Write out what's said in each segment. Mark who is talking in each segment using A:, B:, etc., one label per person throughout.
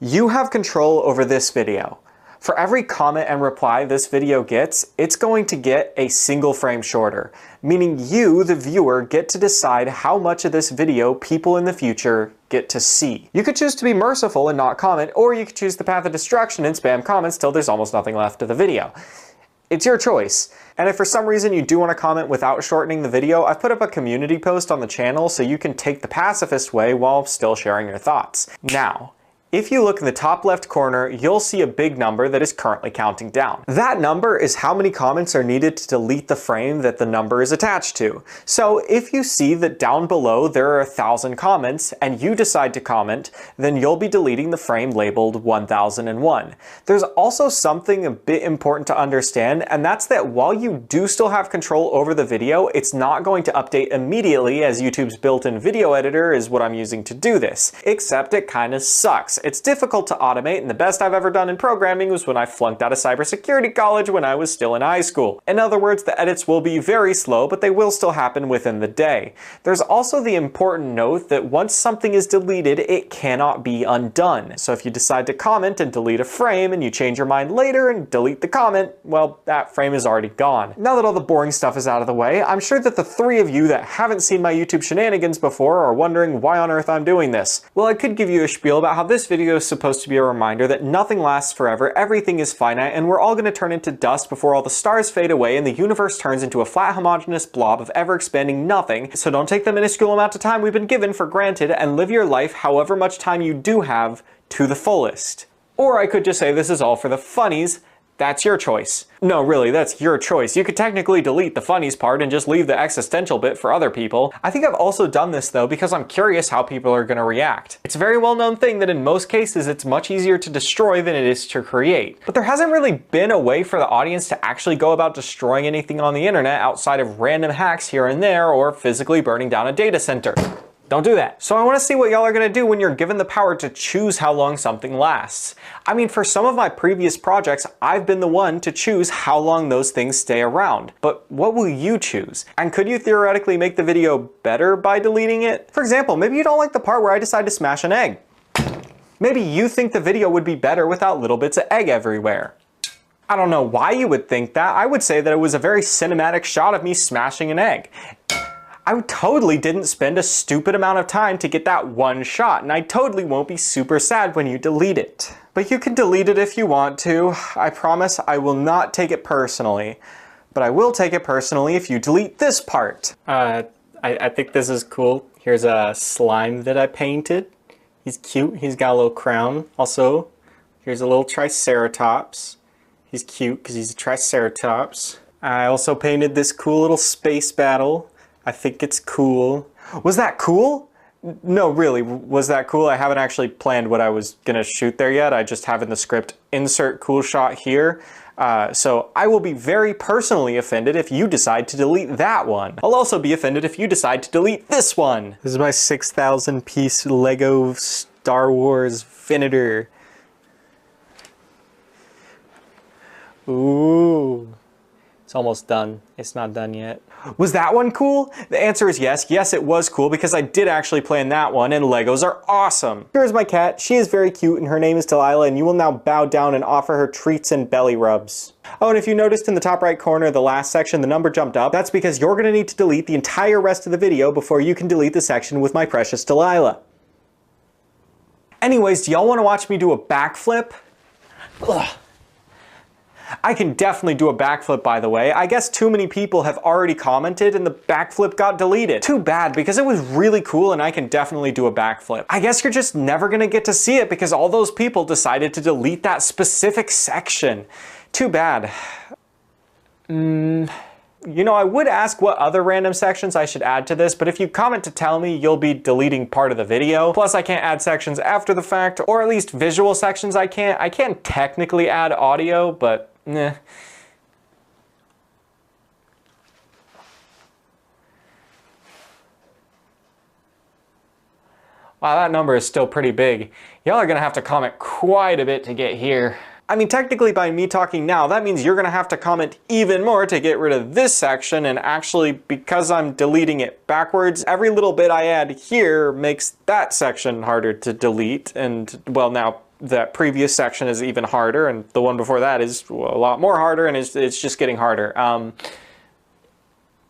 A: You have control over this video. For every comment and reply this video gets, it's going to get a single frame shorter, meaning you, the viewer, get to decide how much of this video people in the future get to see. You could choose to be merciful and not comment, or you could choose the path of destruction and spam comments till there's almost nothing left of the video. It's your choice. And if for some reason you do want to comment without shortening the video, I've put up a community post on the channel so you can take the pacifist way while still sharing your thoughts. Now, if you look in the top left corner, you'll see a big number that is currently counting down. That number is how many comments are needed to delete the frame that the number is attached to. So if you see that down below there are 1,000 comments and you decide to comment, then you'll be deleting the frame labeled 1001. There's also something a bit important to understand, and that's that while you do still have control over the video, it's not going to update immediately, as YouTube's built-in video editor is what I'm using to do this. Except it kinda sucks. It's difficult to automate, and the best I've ever done in programming was when I flunked out of cybersecurity college when I was still in high school. In other words, the edits will be very slow, but they will still happen within the day. There's also the important note that once something is deleted, it cannot be undone. So if you decide to comment and delete a frame, and you change your mind later and delete the comment, well, that frame is already gone. Now that all the boring stuff is out of the way, I'm sure that the three of you that haven't seen my YouTube shenanigans before are wondering why on earth I'm doing this. Well, I could give you a spiel about how this video is supposed to be a reminder that nothing lasts forever, everything is finite, and we're all going to turn into dust before all the stars fade away and the universe turns into a flat homogeneous blob of ever-expanding nothing. So don't take the minuscule amount of time we've been given for granted and live your life, however much time you do have, to the fullest. Or I could just say this is all for the funnies. That's your choice. No, really, that's your choice. You could technically delete the funnies part and just leave the existential bit for other people. I think I've also done this though because I'm curious how people are going to react. It's a very well-known thing that in most cases it's much easier to destroy than it is to create. But there hasn't really been a way for the audience to actually go about destroying anything on the internet outside of random hacks here and there or physically burning down a data center. Don't do that. So I want to see what y'all are going to do when you're given the power to choose how long something lasts. I mean, for some of my previous projects, I've been the one to choose how long those things stay around. But what will you choose? And could you theoretically make the video better by deleting it? For example, maybe you don't like the part where I decide to smash an egg. Maybe you think the video would be better without little bits of egg everywhere. I don't know why you would think that. I would say that it was a very cinematic shot of me smashing an egg. I totally didn't spend a stupid amount of time to get that one shot, and I totally won't be super sad when you delete it. But you can delete it if you want to. I promise I will not take it personally. But I will take it personally if you delete this part. I think this is cool. Here's a slime that I painted. He's cute. He's got a little crown. Also, here's a little triceratops. He's cute because he's a triceratops. I also painted this cool little space battle. I think it's cool. Was that cool? No, really, was that cool? I haven't actually planned what I was gonna shoot there yet. I just have in the script, insert cool shot here. So I will be very personally offended if you decide to delete that one. I'll also be offended if you decide to delete this one. This is my 6,000 piece Lego Star Wars Venator. Ooh. It's almost done. It's not done yet. Was that one cool? The answer is yes. Yes, it was cool because I did actually plan that one, and Legos are awesome. Here's my cat. She is very cute and her name is Delilah, and you will now bow down and offer her treats and belly rubs. Oh, and if you noticed in the top right corner of the last section, the number jumped up. That's because you're gonna need to delete the entire rest of the video before you can delete the section with my precious Delilah. Anyways, do y'all wanna watch me do a backflip? Ugh. I can definitely do a backflip, by the way. I guess too many people have already commented and the backflip got deleted. Too bad, because it was really cool and I can definitely do a backflip. I guess you're just never gonna get to see it because all those people decided to delete that specific section. Too bad. You know, I would ask what other random sections I should add to this, but if you comment to tell me, you'll be deleting part of the video. Plus, I can't add sections after the fact, or at least visual sections I can't. I can technically add audio, but nah. Wow, that number is still pretty big. Y'all are gonna have to comment quite a bit to get here. I mean, technically by me talking now, that means you're gonna have to comment even more to get rid of this section, and actually, because I'm deleting it backwards, every little bit I add here makes that section harder to delete, and, well, now that previous section is even harder, and the one before that is a lot more harder, and it's just getting harder.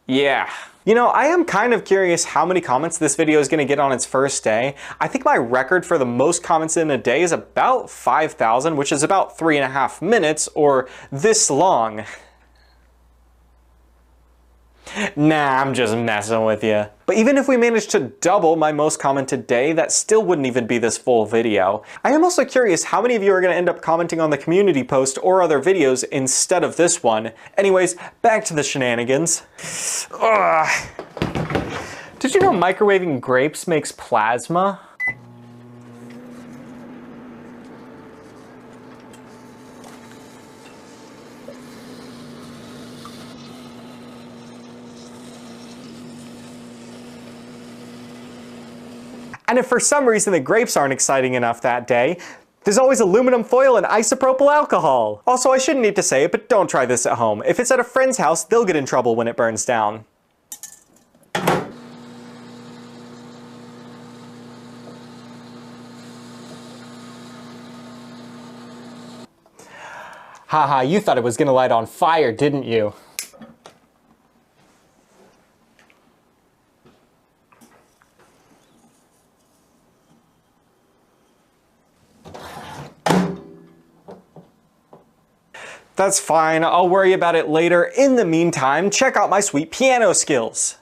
A: Yeah. You know, I am kind of curious how many comments this video is going to get on its first day. I think my record for the most comments in a day is about 5,000, which is about 3.5 minutes, or this long. Nah, I'm just messing with you. But even if we managed to double my most commented day, that still wouldn't even be this full video. I am also curious how many of you are going to end up commenting on the community post or other videos instead of this one. Anyways, back to the shenanigans. Ugh. Did you know microwaving grapes makes plasma? And if for some reason the grapes aren't exciting enough that day, there's always aluminum foil and isopropyl alcohol. Also, I shouldn't need to say it, but don't try this at home. If it's at a friend's house, they'll get in trouble when it burns down. Haha, you thought it was gonna light on fire, didn't you? That's fine, I'll worry about it later. In the meantime, check out my sweet piano skills.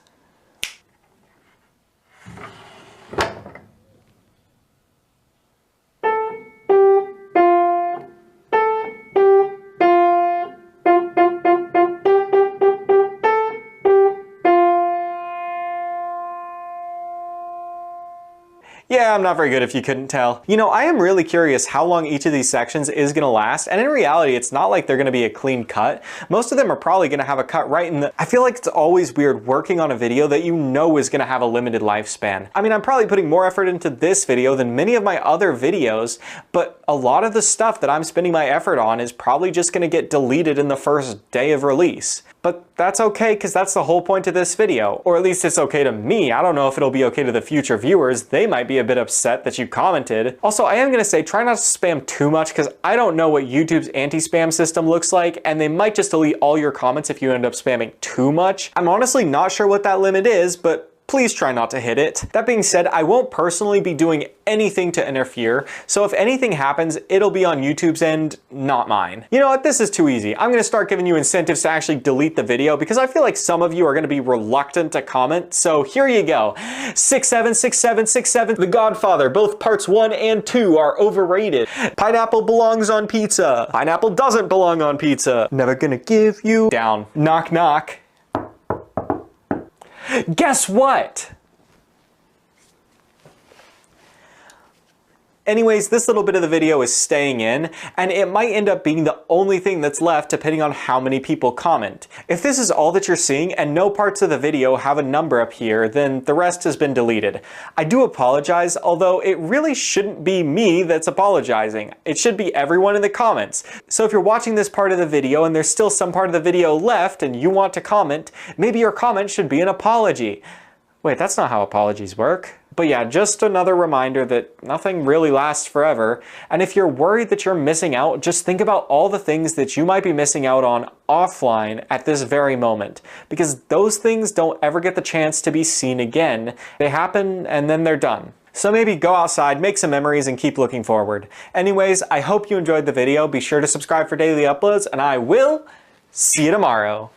A: Yeah, I'm not very good if you couldn't tell. You know, I am really curious how long each of these sections is gonna last, and in reality, it's not like they're gonna be a clean cut. Most of them are probably gonna have a cut right in the... I feel like it's always weird working on a video that you know is gonna have a limited lifespan. I mean, I'm probably putting more effort into this video than many of my other videos, but a lot of the stuff that I'm spending my effort on is probably just gonna get deleted in the first day of release. But that's okay, because that's the whole point of this video. Or at least it's okay to me. I don't know if it'll be okay to the future viewers. They might be a bit upset that you commented. Also, I am gonna say, try not to spam too much, because I don't know what YouTube's anti-spam system looks like, and they might just delete all your comments if you end up spamming too much. I'm honestly not sure what that limit is, but please try not to hit it. That being said, I won't personally be doing anything to interfere, so if anything happens, it'll be on YouTube's end, not mine. You know what, this is too easy. I'm gonna start giving you incentives to actually delete the video, because I feel like some of you are gonna be reluctant to comment, so here you go. 676767, The Godfather, both parts 1 and 2 are overrated. Pineapple belongs on pizza. Pineapple doesn't belong on pizza. Never gonna give you down. Knock knock. Guess what? Anyways, this little bit of the video is staying in, and it might end up being the only thing that's left depending on how many people comment. If this is all that you're seeing and no parts of the video have a number up here, then the rest has been deleted. I do apologize, although it really shouldn't be me that's apologizing. It should be everyone in the comments. So if you're watching this part of the video and there's still some part of the video left and you want to comment, maybe your comment should be an apology. Wait, that's not how apologies work. But yeah, just another reminder that nothing really lasts forever. And if you're worried that you're missing out, just think about all the things that you might be missing out on offline at this very moment. Because those things don't ever get the chance to be seen again. They happen and then they're done. So maybe go outside, make some memories, and keep looking forward. Anyways, I hope you enjoyed the video. Be sure to subscribe for daily uploads, and I will see you tomorrow.